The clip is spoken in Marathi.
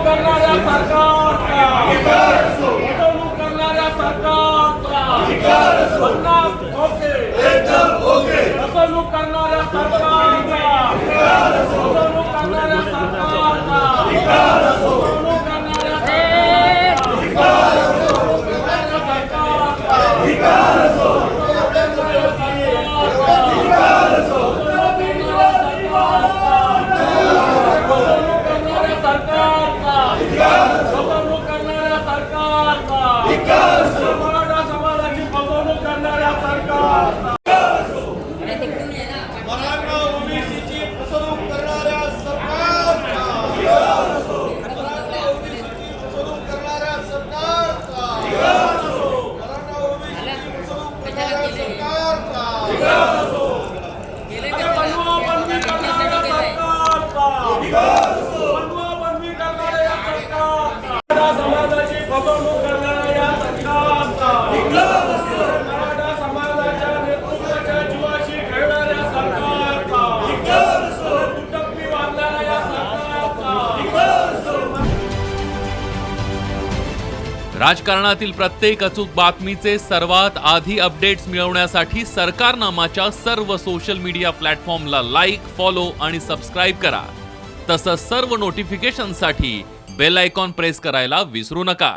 करणाऱ्या सरकारचा फसवणूक करणाऱ्या सरकारचा फसवणूक करणाऱ्या सरकारचा फसवणूक करणाऱ्या सरकारचा फसवणूक करणाऱ्या मराठा समाजाची फसवणूक करणाऱ्या सरकारचा मराठा ओबीसीची फसवणूक करणाऱ्या सरकारचा मराठा ओबीसीची फसवणूक करणाऱ्या सरकारचा मराठा ओबीसीची फसवणूक करणाऱ्या सरकारचा बनवाबनवी करणाऱ्या सरकारचा बनवाबनवी करणाऱ्या सरकारचा मराठा समाजाची फसवणूक करणाऱ्या सरकारचा मराठा समाजाच्या नेतृत्वाच्या जीवाशी खेळणाऱ्या सरकारचा दुटप्पी बांधणाऱ्या सरकारचा राजकारणातील प्रत्येक अचूक बातमीचे सर्वात आधी अपडेट्स मिळवण्यासाठी सरकारनामाच्या सर्व सोशल मीडिया प्लॅटफॉर्मला लाईक, फॉलो आणि सबस्क्राईब करा. तसंच सर्व नोटिफिकेशनसाठी बेल आयकॉन प्रेस करायला विसरू नका.